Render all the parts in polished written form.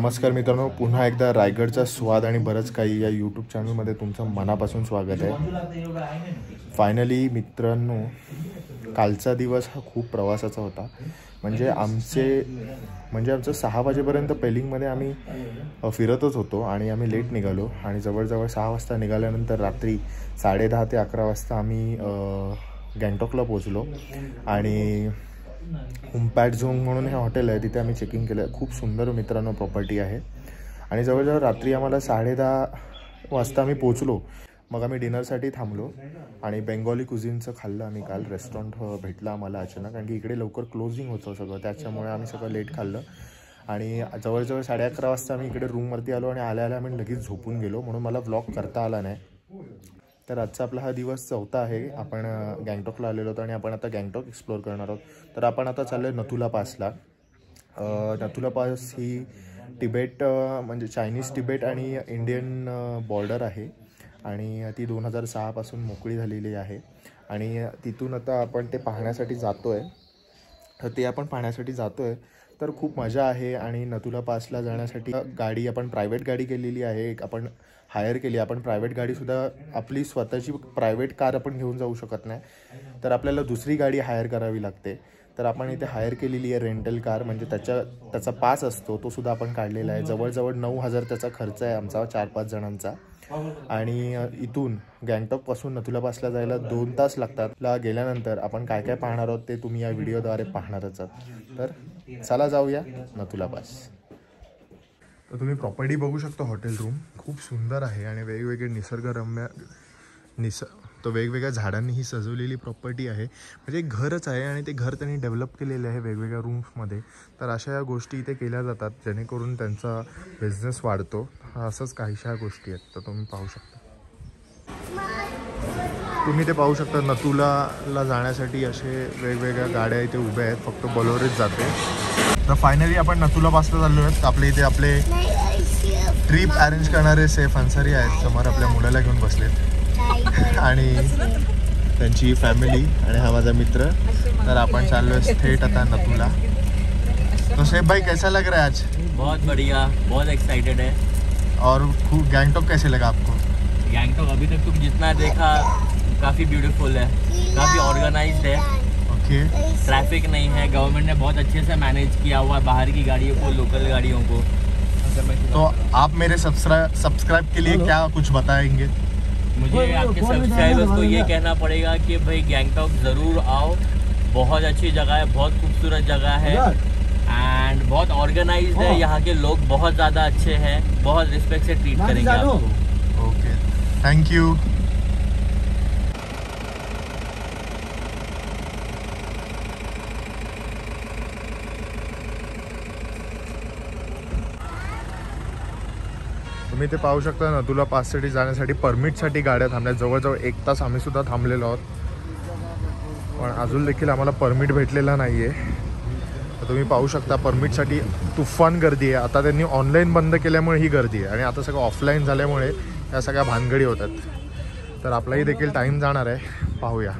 नमस्कार मित्रांनो, पुन्हा एकदा रायगडचा स्वाद आणि बरंच काही या यूट्यूब चॅनलमध्ये तुमचं मनापासून स्वागत आहे. फायनली मित्रांनो, कालचा दिवस हा खूप प्रवासाचा होता. म्हणजे आमचं 6 वाजेपर्यंत पेलिंगमध्ये आम्ही फिरतच होतो आणि आम्ही लेट निघालो आणि जवळजवळ 6 वाजता निघाल्यानंतर रात्री 10:30 ते 11 वाजता आम्ही गँगटॉकला पोचलो. आणि हुम्पॅट झोंग म्हणून हे हॉटेल आहे, तिथे आम्ही चेकिंग केलं. खूप सुंदर मित्रांनो प्रॉपर्टी आहे. आणि जवळजवळ रात्री आम्हाला 10:30 वाजता आम्ही पोचलो. मग आम्ही डिनरसाठी थांबलो आणि बेंगॉली कुझिनचं खाल्लं आम्ही. काल रेस्टॉरंट भेटलं आम्हाला अचानक, कारण की इकडे लवकर क्लोजिंग होतं सगळं, त्याच्यामुळे आम्ही सगळं लेट खाल्लं. आणि जवळजवळ 11:30 वाजता आम्ही इकडे रूमवरती आलो आणि आल्या आम्ही लगेच झोपून गेलो, म्हणून मला व्लॉग करता आला नाही. तर आजचा आपला हा दिवस 4था आहे. आपण गँगटॉकला आलेलो होतो आणि आपण आता गँगटॉक एक्सप्लोअर करणार आहोत. तर आपण आता चाललो आहे नथुला पासला. नथुला पास ही तिबेट म्हणजे चायनीज तिबेट आणि इंडियन बॉर्डर आहे आणि ती 2006 पासून मोकळी झालेली आहे. आणि तिथून आता आपण ते पाहण्यासाठी जातो आहे. तर खूप मजा आहे. आणि नथुला पासला जाण्यासाठी गाडी आपण प्रायव्हेट गाडी केलेली आहे, आपण हायर केली. आपण प्रायव्हेट गाडीसुद्धा, आपली स्वतःची प्रायव्हेट कार आपण घेऊन जाऊ शकत नाही, तर आपल्याला दुसरी गाडी हायर करावी लागते. तर आपण इथे हायर केलेली आहे रेंटल कार, म्हणजे त्याचा पास असतो, तो सुद्धा आपण काढलेला आहे. जवळजवळ 9,000 त्याचा खर्च आहे आमचा 4-5 जणांचा. आणि इथून गँगटॉकपासून नथुला पासला जायला 2 तास लागतात. गेल्यानंतर आपण काय काय पाहणार आहोत ते तुम्ही या व्हिडिओद्वारे पाहणारच आहात. तर चला जाऊया नथुला पास. तर तुम्ही प्रॉपर्टी बघू शकता. हॉटेल रूम खूप सुंदर आहे आणि वेगवेगळे निसर्गरम्य वेगवेगळ्या झाडांनी ही सजवलेली प्रॉपर्टी आहे. म्हणजे एक घरच आहे आणि ते घर त्यांनी डेव्हलप केलेले आहे वेगवेगळ्या रूम्समध्ये. तर अशा या गोष्टी इथे केल्या जातात जेणेकरून त्यांचा बिझनेस वाढतो. असंच काहीशा गोष्टी आहेत. तर तुम्ही पाहू शकता. तुम्ही ते पाहू शकता. नथुलाला जाण्यासाठी असे वेगवेगळ्या गाड्या इथे उभ्या आहेत, फक्त बोलेरोच जाते. तर फायनली आपण नथुला पासला चाललो आहेत. आपले ट्रिप अरेंज करणारे सैफ अन्सारी आहेत समोर, आपल्या मुलाला घेऊन बसलेत आणि त्यांची फॅमिली आणि हा माझा मित्र. तर आपण चाललो आहे थेट आता नथुला. तो सैफ भाई कैसा लग रहा है आज? बहुत बढ़िया, बहुत एक्साइटेड है. और खूब गैंगटॉक कैसे लगा आपको? गैंगटॉक अभी तक तुम जितना देखा काफ़ी ब्यूटीफुल है, काफ़ी ऑर्गेनाइज्ड है. ओके. ट्रैफिक नहीं है, गवर्नमेंट ने बहुत अच्छे से मैनेज किया हुआ है बाहर की गाड़ियों को, लोकल गाड़ियों को. तो आप मेरे सब्सक्राइब के लिए क्या कुछ बताएंगे? मुझे आपके सब्सक्राइबर्स को ये कहना पड़ेगा कि भाई गैंगटॉक ज़रूर आओ. बहुत अच्छी जगह है, बहुत खूबसूरत जगह है एंड बहुत ऑर्गेनाइज्ड है. यहाँ के लोग बहुत ज़्यादा अच्छे हैं, बहुत रिस्पेक्ट से ट्रीट करेंगे आपको. Okay, thank you. तुम्ही ते पाहू शकता. नथुला पाससाठी जाण्यासाठी परमिटसाठी गाड्या थांबल्या. जवळजवळ 1 तास आम्ही सुद्धा थांबलेलो आहोत, पण अजून देखील आम्हाला परमिट भेटलेला नाही आहे. तर तुम्ही पाहू शकता परमिटसाठी तुफान गर्दी आहे. आता त्यांनी ऑनलाईन बंद केल्यामुळे ही गर्दी आहे आणि आता सगळं ऑफलाईन झाल्यामुळे या सगळ्या भानगडी होतात. तर आपलाही देखील टाईम जाणार आहे, पाहूया.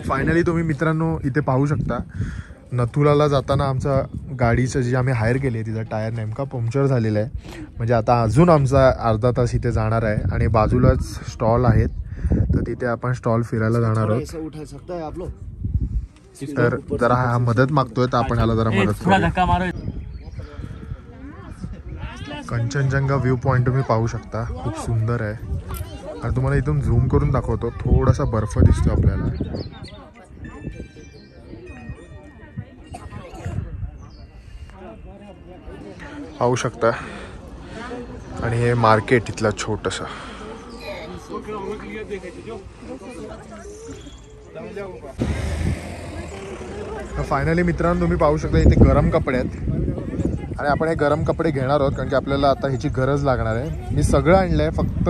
फायनली तुम्ही मित्रांनो इथे पाहू शकता. नथुलाला जाताना आमचा गाडीचं जी आम्ही हायर केली आहे तिचा टायर नेमका पंक्चर झालेला आहे. म्हणजे आता अजून आमचा अर्धा तास इथे जाणार आहे आणि बाजूलाच स्टॉल आहेत, तर तिथे आपण स्टॉल फिरायला जाणार आहोत. तर जरा हा मदत मागतोय, तर आपण ह्याला जरा मदत करू. कंचनजंगा व्ह्यू पॉईंट तुम्ही पाहू शकता, खूप सुंदर आहे. आणि तुम्हाला इथून झूम करून दाखवतो. थोडासा बर्फ दिसतो आपल्याला. पाहू शकता. आणि हे मार्केट इथला छोटंसं. फायनली मित्रांनो तुम्ही पाहू शकता इथे गरम कपडे आहेत आणि आपण हे गरम कपडे घेणार आहोत, कारण की आपल्याला आता ह्याची गरज लागणार आहे. मी सगळं आणलं आहे, फक्त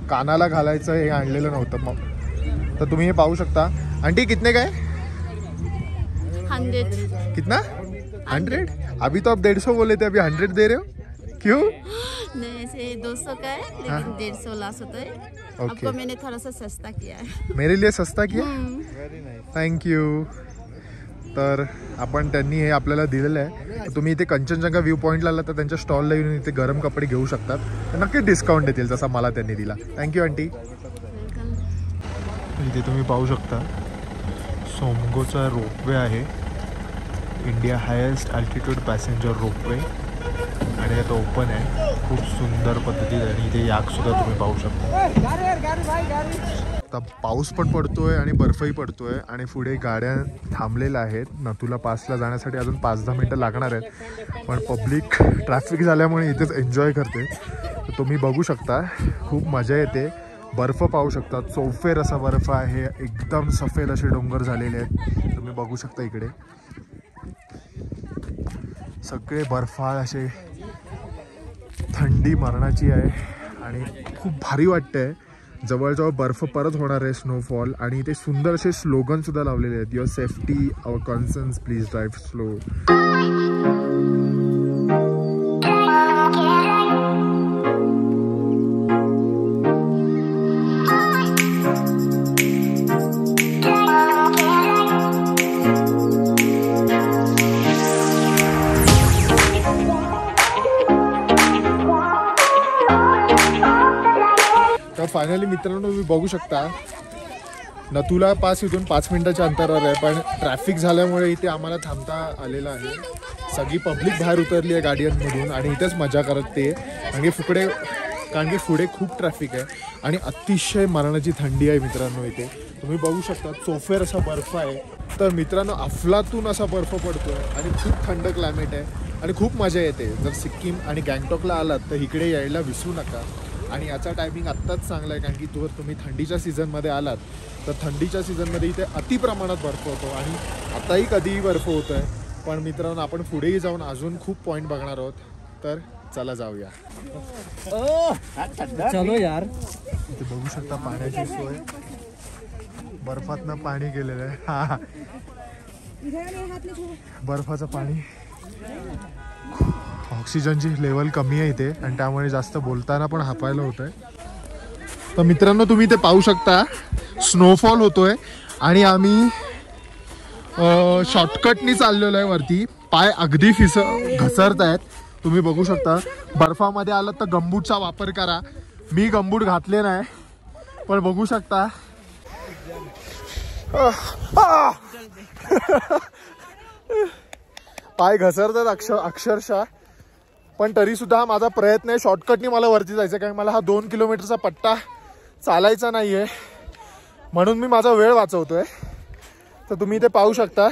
कानाला घालायचं हे आणलेलं नव्हतं. मग तर तुम्ही हे पाहू शकता. आंटी कितने काय? 100. कितना? 100? अभी तो आप 150 बोले थे, अभी 100 दे रहे हो. क्यों? नहीं, ऐसे 200 का है लेकिन 150 लास्ट होता है। आपको मैंने थोड़ा सा सस्ता किया है। मेरे लिए सस्ता किया? थँक्यू. तर आपण त्यांनी हे आपल्याला दिलेलं आहे. तुम्ही इथे कंचनजंगा व्ह्यू पॉईंटला आला तर त्यांच्या स्टॉलला येऊन इथे गरम कपडे घेऊ शकतात. नक्की डिस्काउंट देतील जसा मला त्यांनी दिला. Thank you aunty. इथे तुम्ही पाहू शकता सोमगोचा रोपवे आहे. India highest altitude passenger ropeway आणि आता ओपन आहे खूप सुंदर पद्धतीने. आणि इथे याकसुद्धा तुम्ही पाहू शकता. आता पाऊस पण पडतोय आणि बर्फही पडतोय आणि पुढे गाड्या थांबलेल्या आहेत. नथुला पासला जाण्यासाठी अजून 5-10 मिनटं लागणार आहेत. पण पब्लिक ट्रॅफिक झाल्यामुळे इथेच एन्जॉय करते. तर तुम्ही बघू शकता खूप मजा येते. बर्फ पाहू शकता. चौफेर असा बर्फ आहे. एकदम सफेद असे डोंगर झालेले आहेत. तुम्ही बघू शकता इकडे सगळे बर्फाळ असे. थंडी मरणाची आहे आणि खूप भारी वाटतंय. जवळजवळ बर्फ परत होणार आहे स्नोफॉल. आणि इथे सुंदर असे स्लोगन सुद्धा लावलेले आहेत. Your safety our concerns please drive slow. Finally मित्रांनो तुम्ही बघू शकता नथुला पास इथून 5 मिनिटाच्या अंतरावर आहे. पण ट्रॅफिक झाल्यामुळे इथे आम्हाला थांबता आलेलं आहे. सगळी पब्लिक बाहेर उतरली आहे गाड्यांमधून आणि इथेच मजा करत ते. कारण की पुढे खूप ट्रॅफिक आहे आणि अतिशय मरणाची थंडी आहे मित्रांनो. इथे तुम्ही बघू शकता चोफेर असा बर्फ आहे. तर मित्रांनो अफलातून असा बर्फ पडतोय आणि खूप थंड क्लायमेट आहे आणि खूप मजा येते. जर सिक्कीम आणि गँगटॉकला आलात तर इकडे यायला विसरू नका. आणि याचा टायमिंग आत्ताच चांगला आहे कारण की जर तुम्ही थंडीच्या सीझनमध्ये आलात तर थंडीच्या सीझनमध्ये इथे अतिप्रमाणात बर्फ होतो आणि आताही कधीही बर्फ होतो आहे. पण मित्रांनो आपण पुढेही जाऊन अजून खूप पॉईंट बघणार आहोत. तर चला जाऊया. चलो यार. इथे बघू शकता पाण्याची सोय. बर्फातनं पाणी गेलेलं आहे. हा बर्फाचं पाणी. ऑक्सिजनची लेवल कमी आहे इथे आणि त्यामुळे जास्त बोलताना पण हापायला होत आहे. तर मित्रांनो तुम्ही इथे पाहू शकता स्नोफॉल होतोय आणि आम्ही शॉर्टकटनी चाललेलो आहे वरती. पाय अगदी घसरत आहेत. तुम्ही बघू शकता. बर्फामध्ये आलात तर गमबूटचा वापर करा. मी गमबूट घातले नाही पण बघू शकता पाय घसरतात अक्षरशः. पण तरी सुद्धा हा माझा प्रयत्न आहे. शॉर्टकटनी मला वरती जायचं कारण मला हा 2 किलोमीटरचा पट्टा चालायचा नाही आहे म्हणून मी माझा वेळ वाचवतोय. तर तुम्ही इथे पाहू शकता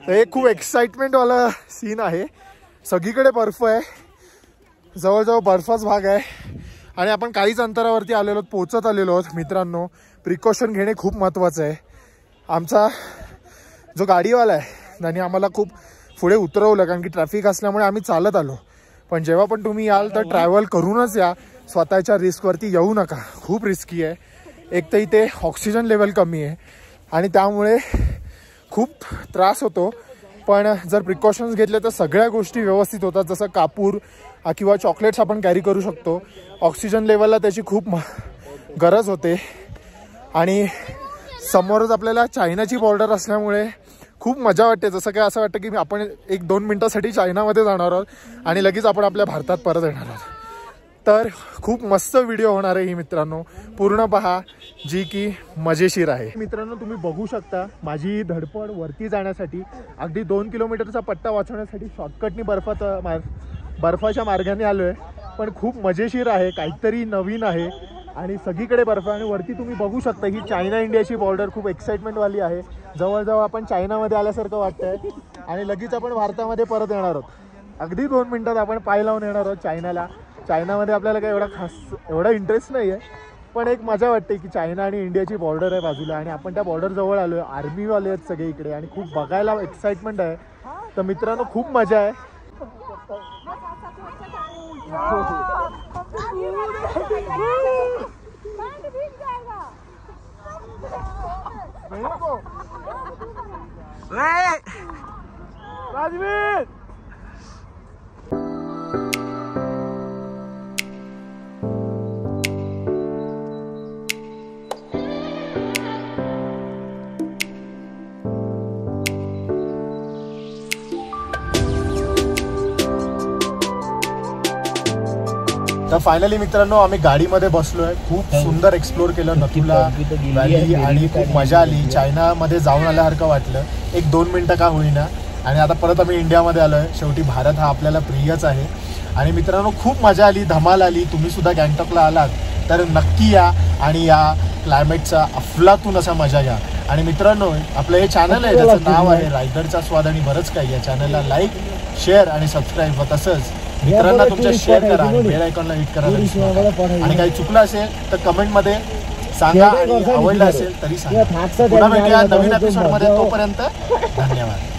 हे खूप एक्साइटमेंटवाला सीन आहे. सगळीकडे बर्फ आहे. जवळजवळ बर्फाच भाग आहे आणि आपण काहीच अंतरावरती आलेलो आहोत. पोचत आलेलो आहोत. मित्रांनो प्रिकॉशन घेणे खूप महत्त्वाचं आहे. आमचा जो गाडीवाला आहे त्याने आम्हाला खूप पुढे उतरवलं कारण की ट्रॅफिक असल्यामुळे आम्ही चालत आलो. पण जेव्हा पण तुम्ही याल तर ट्रॅव्हल करूनच या. स्वतःच्या रिस्कवरती येऊ नका. खूप रिस्की आहे. एक तर इथे ऑक्सिजन लेवल कमी आहे आणि त्यामुळे खूप त्रास होतो. पण जर प्रिकॉशन्स घेतले तर सगळ्या गोष्टी व्यवस्थित होतात. जसं कापूर किंवा चॉकलेट्स आपण कॅरी करू शकतो. ऑक्सिजन लेवलला त्याची खूप गरज होते. आणि समोरच आपल्याला चायनाची बॉर्डर असल्यामुळे खूप मजा वाटते. जसं काय असं वाटतं की आपण 1-2 मिनटासाठी चायनामध्ये जाणार आहोत आणि लगेच आपण आपल्या भारतात परत येणार आहोत. तर खूप मस्त व्हिडिओ होणार आहे ही मित्रांनो. पूर्ण पहा जी की मजेशीर आहे. मित्रांनो तुम्ही बघू शकता माझी धडपड वरती जाण्यासाठी. अगदी 2 किलोमीटरचा पट्टा वाचवण्यासाठी शॉर्टकटनी बर्फाच्या मार्गाने आलो आहे. पण खूप मजेशीर आहे. काहीतरी नवीन आहे आणि सगळीकडे बर्फ. आणि वरती तुम्ही बघू शकता ही चायना इंडियाची बॉर्डर खूप एक्साइटमेंटवाली आहे. जवळजवळ आपण चायनामध्ये आल्यासारखं वाटतंय आणि लगेच आपण भारतामध्ये परत येणार आहोत. अगदी 2 मिनटात आपण पाय लावून येणार आहोत चायनाला. चायनामध्ये आपल्याला काही एवढा इंटरेस्ट नाही आहे पण एक मजा वाटते की चायना आणि इंडियाची बॉर्डर आहे बाजूला आणि आपण त्या बॉर्डर जवळ आलो आहे. आर्मीवाले आहेत सगळे इकडे आणि खूप बघायला एक्साइटमेंट आहे. तर मित्रांनो खूप मजा आहे. तर फायनली मित्रांनो आम्ही गाडीमध्ये बसलोय. खूप सुंदर एक्सप्लोर केलं नथुला व्हॅली आणि खूप मजा आली. चायनामध्ये जाऊन आल्यासारखं वाटलं 1-2 मिनटं का होईना. आणि आता परत आम्ही इंडियामध्ये आलोय. शेवटी भारत हा आपल्याला प्रियच आहे. आणि मित्रांनो खूप मजा आली, धमाल आली. तुम्ही सुद्धा गँगटॉकला आलात तर नक्की या आणि या क्लायमेटचा अफलातून असा मजा घ्या. आणि मित्रांनो आपलं हे चॅनल आहे ज्याचं नाव आहे रायगडचा स्वाद आणि बरंच काही. या चॅनलला लाईक, शेअर आणि सबस्क्राईब व तसंच मित्रांना तुमच्या शेअर करा आणि बेल आयकॉनला हिट करायला विसरू नका. आणि काही चुकलं असेल तर कमेंटमध्ये सांगा आणि आवडलं असेल तरी सांगा. पुन्हा भेटूया नवीन एपिसोडमध्ये. तोपर्यंत धन्यवाद.